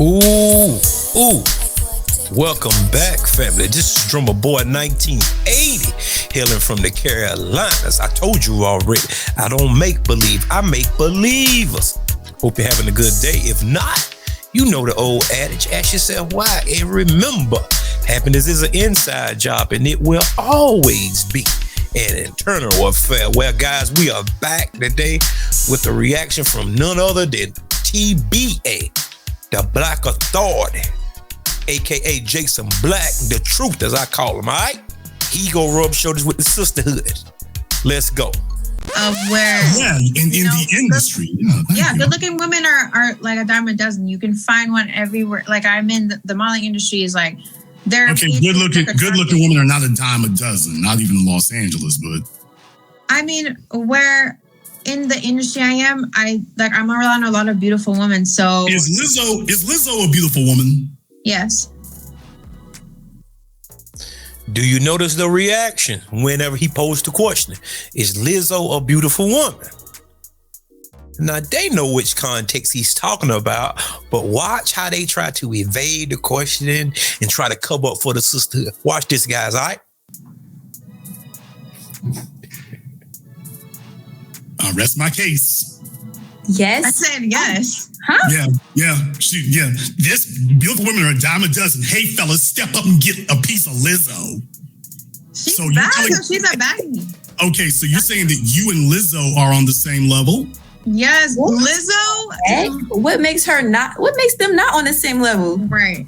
Ooh, ooh. Welcome back, family. This is Drummer Boy 1980, hailing from the Carolinas. I told you already, I don't make believe, I make believers. Hope you're having a good day. If not, you know the old adage, ask yourself why, and remember, happiness is an inside job, and it will always be an internal affair. Well, guys, we are back today with a reaction from none other than TBA, the Black Authority, aka Jason Black, the truth as I call him, all right? He go rub shoulders with the sisterhood. Let's go. Of where in the industry. Good looking women are like a dime a dozen. You can find one everywhere. Like I'm in the modeling industry is like they're good looking women are not a dime a dozen, not even in Los Angeles, but I mean where in the industry I'm around a lot of beautiful women. So is Lizzo a beautiful woman? Yes. Do you notice the reaction whenever he posed the question? Is Lizzo a beautiful woman? Now, they know which context he's talking about, but watch how they try to evade the question and try to cover up for the sisterhood. Watch this, guys, all right? Rest my case. Yes. I said yes. Huh? Yeah. This beautiful women are a dime a dozen. Hey, fellas, step up and get a piece of Lizzo. She's a baddie. Okay, so you're saying that you and Lizzo are on the same level? Yes, Lizzo. What makes them not on the same level? Right.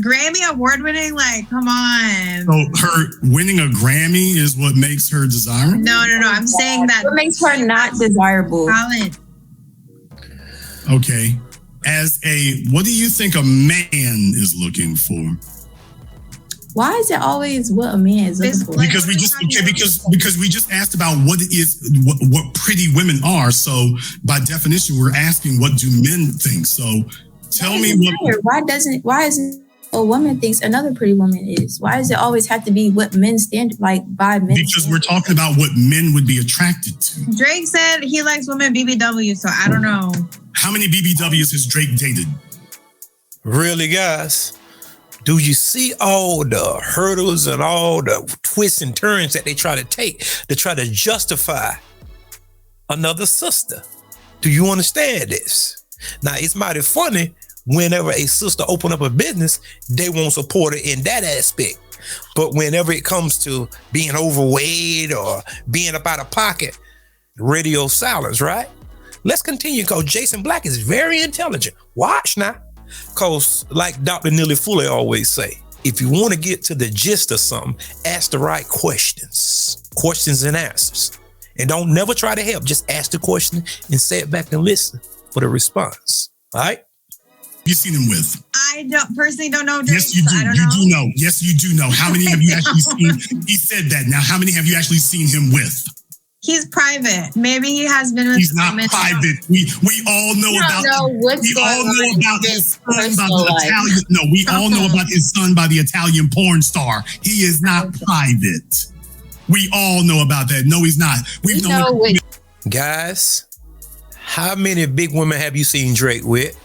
Grammy award winning, like, come on. So her winning a Grammy is what makes her desirable? No. I'm saying that. What makes her not desirable? Talent. Okay. What do you think a man is looking for? Why is it always what a man is looking for? Because we just asked about what pretty women are. So by definition, we're asking what do men think? So tell me why isn't a woman thinks another pretty woman is? Why does it always have to be what men stand by men? Because we're talking about what men would be attracted to. Drake said he likes women BBW, so I don't know. How many BBWs has Drake dated? Really, guys? Do you see all the hurdles and all the twists and turns that they try to take to try to justify another sister? Do you understand this? Now, it's mighty funny whenever a sister open up a business, they won't support her in that aspect. But whenever it comes to being overweight or being up out of pocket, radio silence, right? Let's continue, because Jason Black is very intelligent. Watch now. Because like Dr. Neely Fuller always say, if you want to get to the gist of something, ask the right questions and answers. And don't never try to help. Just ask the question and sit back and listen for the response. All right? You seen him with? I personally don't know. Drake, yes, you do. So you do know. Yes, you do know. How many have you actually seen? He said that. Now, how many have you actually seen him with? He's private. Maybe he has been with. He's not private. We all know about. We all know about his son by the Italian. No, we all know about his son by the Italian porn star. He is not private. We all know about that. No, he's not. We know. Guys, how many big women have you seen Drake with?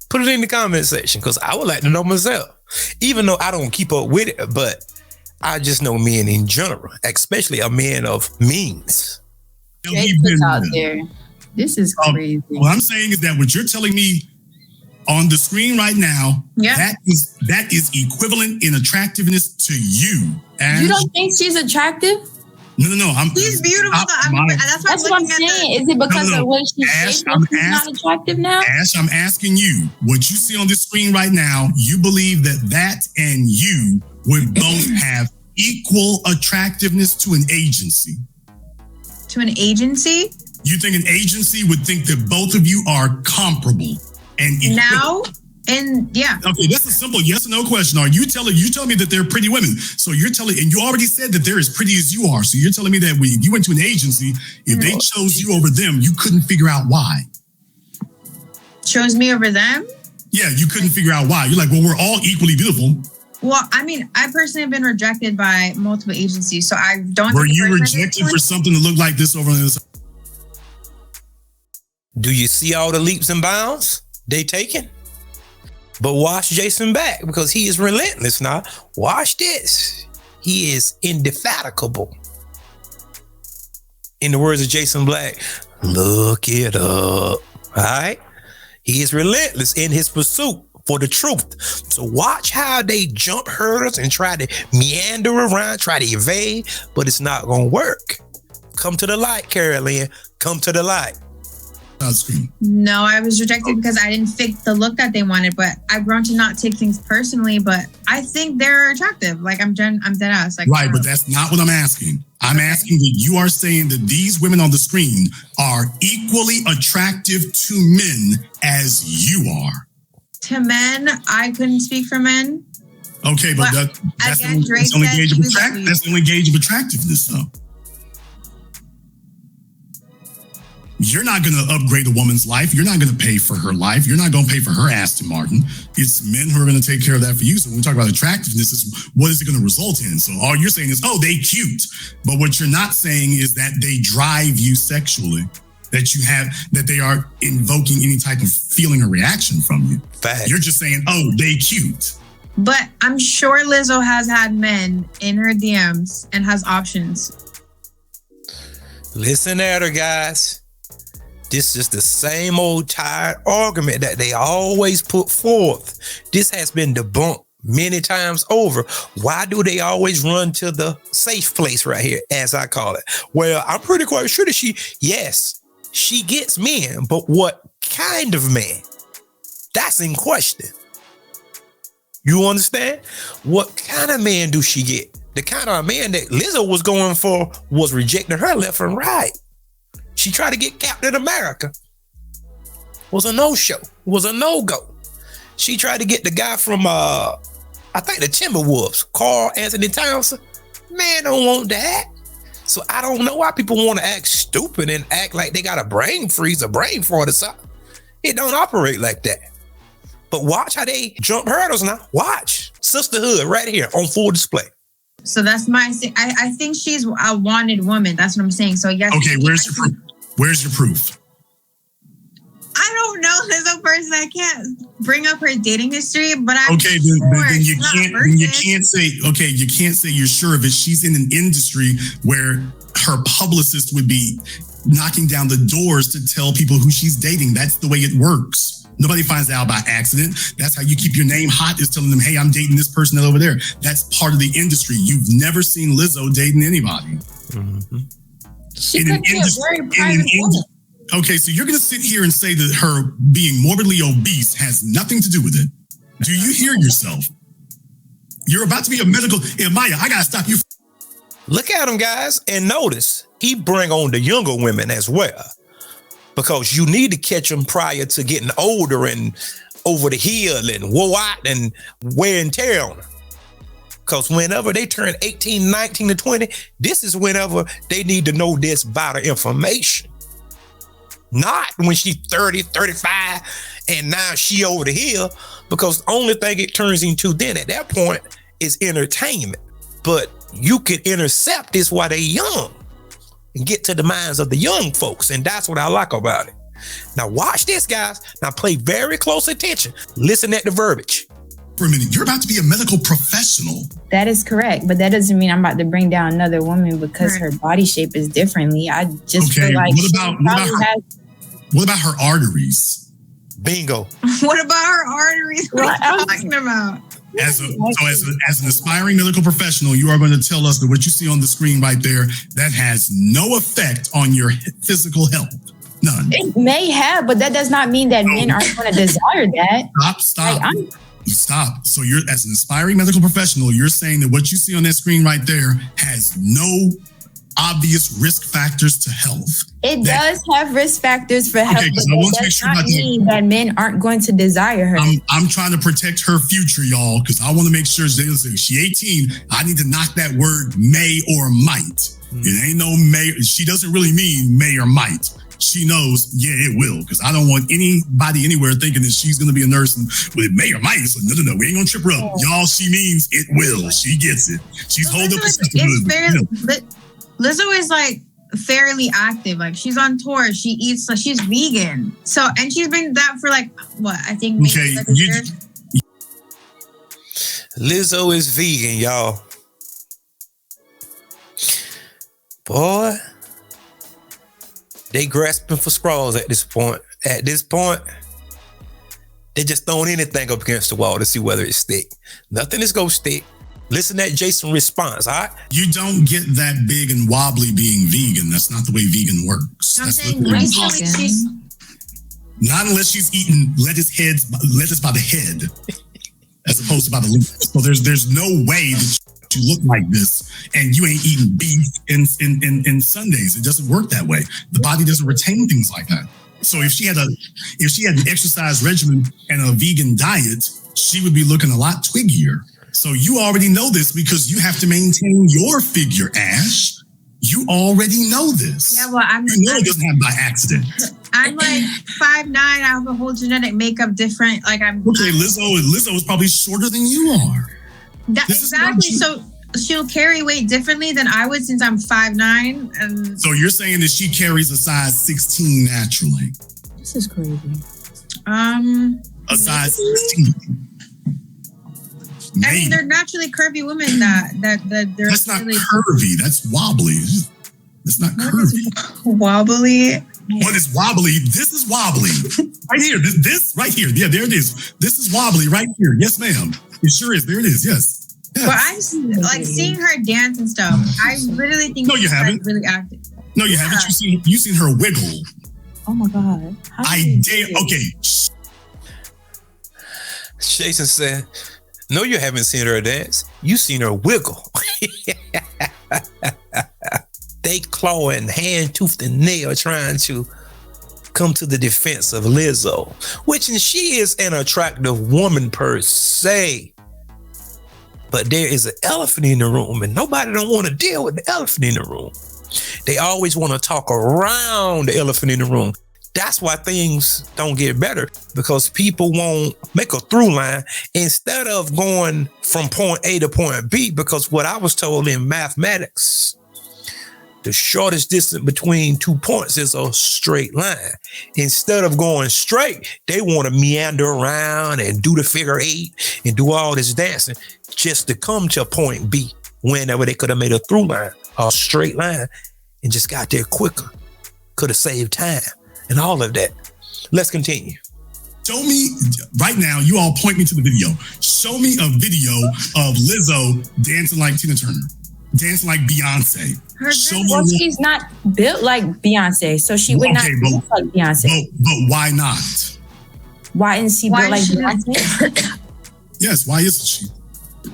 Put it in the comment section, because I would like to know myself. Even though I don't keep up with it, but I just know men in general, especially a man of means. Out there. This is crazy. What I'm saying is that what you're telling me on the screen right now, that is equivalent in attractiveness to you. And you don't think she's attractive? No. She's beautiful. That's what I'm saying. Is it because of what she's shaped that she's not attractive now? Ash, I'm asking you, what you see on this screen right now, you believe that and you would both have equal attractiveness to an agency? To an agency? You think an agency would think that both of you are comparable and equal? Now? And yeah. Okay, that's a simple yes or no question. Are you telling me that they're pretty women? So you're telling, and you already said that they're as pretty as you are. So you're telling me that when you went to an agency, if they chose you over them, you couldn't figure out why. Chose me over them? Yeah, you couldn't figure out why. You're like, well, we're all equally beautiful. Well, I mean, I personally have been rejected by multiple agencies, so I don't. Were you rejected for something that looked like this over on the other side? Do you see all the leaps and bounds they taking? But watch Jason back, because he is relentless now. Watch this. He is indefatigable. In the words of Jason Black, look it up. All right? He is relentless in his pursuit for the truth. So watch how they jump hurdles and try to meander around, try to evade, but it's not going to work. Come to the light, Carolyn. Come to the light. No, I was rejected because I didn't fit the look that they wanted, but I've grown to not take things personally, but I think they're attractive. Like I'm dead ass. Like, right, but that's not what I'm asking. I'm asking that you are saying that these women on the screen are equally attractive to men as you are. To men, I couldn't speak for men. Okay, but that's the only gauge of that's the only gauge of attractiveness, though. You're not going to upgrade a woman's life. You're not going to pay for her life. You're not going to pay for her Aston Martin. It's men who are going to take care of that for you. So when we talk about attractiveness, is what is it going to result in? So all you're saying is, oh, they cute. But what you're not saying is that they drive you sexually, that they are invoking any type of feeling or reaction from you. Fact. You're just saying, oh, they cute. But I'm sure Lizzo has had men in her DMs and has options. Listen at her, guys. This is the same old tired argument that they always put forth. This has been debunked many times over. Why do they always run to the safe place right here, as I call it? Well, I'm pretty quite sure that she gets men, but what kind of man? That's in question. You understand? What kind of man do she get? The kind of man that Lizzo was going for was rejecting her left and right. She tried to get Captain America. Was a no-show. Was a no-go. She tried to get the guy from, I think the Timberwolves, Carl Anthony Townsend. Man, don't want that. So I don't know why people want to act stupid and act like they got a brain freeze, a brain fart or something. It don't operate like that. But watch how they jump hurdles now. Watch. Sisterhood right here on full display. So that's my thing. I think she's a wanted woman. That's what I'm saying. So yes. Okay, where's your proof? Where's your proof? I don't know. There's a person I can't bring up her dating history, but I'm okay. Sure then you can't say. Okay, you can't say you're sure of it. She's in an industry where her publicist would be knocking down the doors to tell people who she's dating. That's the way it works. Nobody finds out by accident. That's how you keep your name hot, is telling them, hey, I'm dating this person over there. That's part of the industry. You've never seen Lizzo dating anybody. Mm-hmm. She could be a very private woman. Okay, so you're going to sit here and say that her being morbidly obese has nothing to do with it. Do you hear yourself? You're about to be a medical... Maya, I got to stop you. Look at him, guys, and notice he bring on the younger women as well. Because you need to catch them prior to getting older and over the hill and whoa out and wear and tear on them. Because whenever they turn 18, 19 to 20, this is whenever they need to know this vital information. Not when she's 30, 35, and now she over the hill, because the only thing it turns into then at that point is entertainment. But you can intercept this while they're young and get to the minds of the young folks. And that's what I like about it. Now watch this, guys. Now pay very close attention. Listen at the verbiage. For a minute, you're about to be a medical professional. That is correct, but that doesn't mean I'm about to bring down another woman because her body shape is differently. I just feel like what about her arteries? Bingo. What about her arteries? What are you talking about? As an aspiring medical professional, you are going to tell us that what you see on the screen right there, that has no effect on your physical health. None. It may have, but that does not mean that men aren't going to desire that. Stop. Stop. So you're, as an aspiring medical professional, you're saying that what you see on that screen right there has no obvious risk factors to health. It does have risk factors for health, but that does not mean that men aren't going to desire her. I'm trying to protect her future, y'all, because I want to make sure she's 18. I need to knock that word may or might. It ain't no may. She doesn't really mean may or might. She knows, yeah, it will, because I don't want anybody anywhere thinking that she's going to be a nurse and with may or might. So no, we ain't going to trip her up. Y'all, she means it will. She gets it. She's holding up the sisterhood. Lizzo is like fairly active. Like she's on tour, she eats, like she's vegan. So, and she's been that for like what I think maybe like a year. Lizzo is vegan, y'all. Boy, they grasping for straws at this point. At this point, they just throwing anything up against the wall to see whether it stick. Nothing is gonna stick. Listen to that Jason response, all right? You don't get that big and wobbly being vegan. That's not the way vegan works. I'm saying recently she's not unless she's eating lettuce by the head, as opposed to by the leaf. So there's no way that you look like this and you ain't eating beef in Sundays. It doesn't work that way. The body doesn't retain things like that. So if she had an exercise regimen and a vegan diet, she would be looking a lot twiggier. So you already know this because you have to maintain your figure, Ash. You already know this. Yeah, well, it doesn't happen by accident. I'm like 5'9". I have a whole genetic makeup different. Like Lizzo is probably shorter than you are. Exactly. So she'll carry weight differently than I would since I'm 5'9". And so you're saying that she carries a size 16 naturally? This is crazy. A size 16. I mean, they're naturally curvy women that they're. That's not really curvy. That's wobbly. That's not curvy. Wobbly. What is wobbly? This is wobbly. Right here. This right here. Yeah, there it is. This is wobbly right here. Yes, ma'am. It sure is. There it is. Yes. But I'm like seeing her dance and stuff. I literally think you haven't. Like really active. No, you haven't. You seen her wiggle. Oh my God. I dare. Okay. Jason said, "No, you haven't seen her dance. You seen her wiggle." They clawing hand, tooth, and nail trying to come to the defense of Lizzo, which she is an attractive woman per se. But there is an elephant in the room, and nobody don't want to deal with the elephant in the room. They always want to talk around the elephant in the room. That's why things don't get better, because people won't make a through line instead of going from point A to point B, because what I was told in mathematics, the shortest distance between 2 points is a straight line. Instead of going straight, they want to meander around and do the figure 8 and do all this dancing just to come to point B, whenever they could have made a through line, a straight line, and just got there quicker. Could have saved time and all of that. Let's continue. Show me right now, you all point me to the video. Show me a video of Lizzo dancing like Tina Turner, dancing like Beyonce. Well, she's not built like Beyonce, so she would not look like Beyonce. But why not? Why isn't she built like Beyonce? Yes, why isn't she?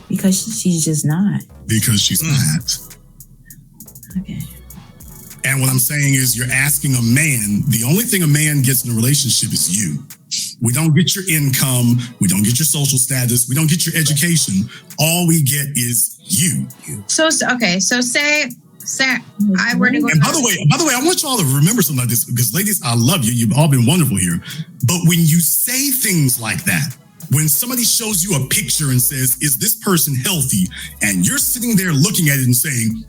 Because she's just not. Because she's not. Okay. And what I'm saying is, you're asking a man, the only thing a man gets in a relationship is you. We don't get your income. We don't get your social status. We don't get your education. All we get is you. So say I were to go. And by the way, I want you all to remember something like this, because ladies, I love you. You've all been wonderful here. But when you say things like that, when somebody shows you a picture and says, "Is this person healthy?" and you're sitting there looking at it and saying,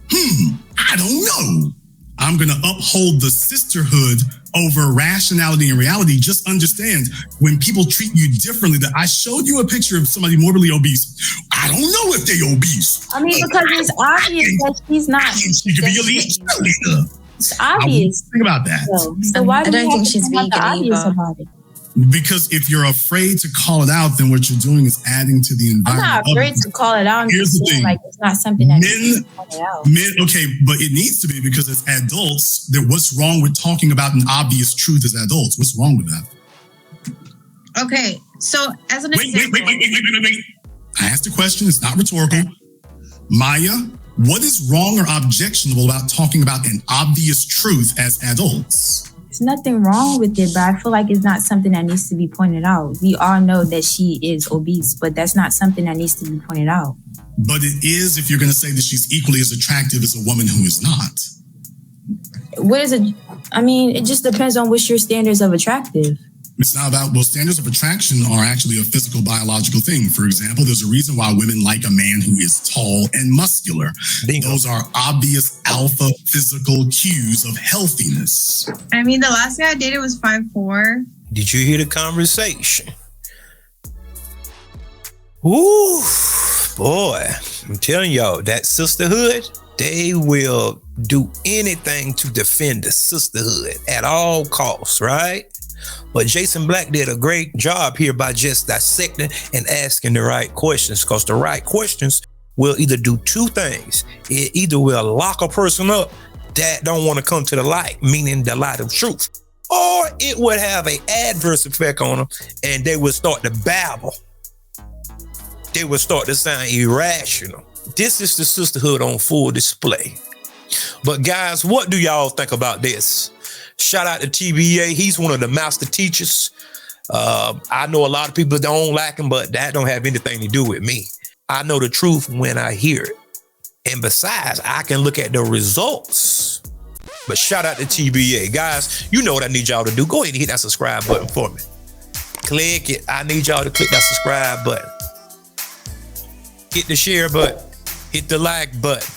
I don't know. I'm going to uphold the sisterhood over rationality and reality. Just understand, when people treat you differently, that I showed you a picture of somebody morbidly obese. I don't know if they're obese. I mean, because it's obvious that she's not. She could be a lead cheerleader. It's obvious. Think about that. So why I don't think she's vegan either. About it? Because if you're afraid to call it out, then what you're doing is adding to the environment. I'm not afraid to call it out. Here's the thing. Like, it's not something that needs to be pointed out. Okay, but it needs to be, because as adults, what's wrong with talking about an obvious truth as adults? What's wrong with that? Okay, so as an example. Wait. I asked a question. It's not rhetorical. Maya, what is wrong or objectionable about talking about an obvious truth as adults? There's nothing wrong with it, but I feel like it's not something that needs to be pointed out. We all know that she is obese, but that's not something that needs to be pointed out. But it is, if you're going to say that she's equally as attractive as a woman who is not. What is it? I mean, it just depends on what's your standards of attractive. It's not about, well, standards of attraction are actually a physical, biological thing. For example, there's a reason why women like a man who is tall and muscular. Bingo. Those are obvious alpha physical cues of healthiness. I mean, the last guy I dated was 5'4". Did you hear the conversation? Ooh, boy, I'm telling y'all, that sisterhood, they will do anything to defend the sisterhood at all costs, right? But Jason Black did a great job here by just dissecting and asking the right questions, because the right questions will either do two things. It either will lock a person up that don't want to come to the light, meaning the light of truth, or it would have an adverse effect on them and they would start to babble. They would start to sound irrational. This is the sisterhood on full display. But guys, what do y'all think about this? Shout out to TBA. He's one of the master teachers. I know a lot of people don't like him, but that don't have anything to do with me. I know the truth when I hear it. And besides, I can look at the results. But shout out to TBA. Guys, you know what I need y'all to do. Go ahead and hit that subscribe button for me. Click it. I need y'all to click that subscribe button. Hit the share button. Hit the like button.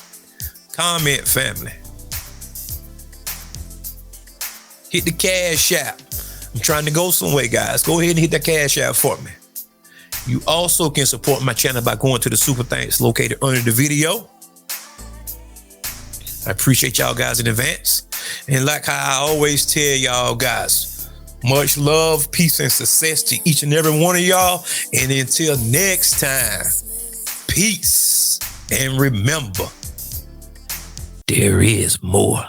Comment, family. Hit the cash app. I'm trying to go somewhere, guys. Go ahead and hit the cash app for me. You also can support my channel by going to the super thanks located under the video. I appreciate y'all guys in advance. And like how I always tell y'all guys, much love, peace, and success to each and every one of y'all. And until next time, peace. And remember, there is more.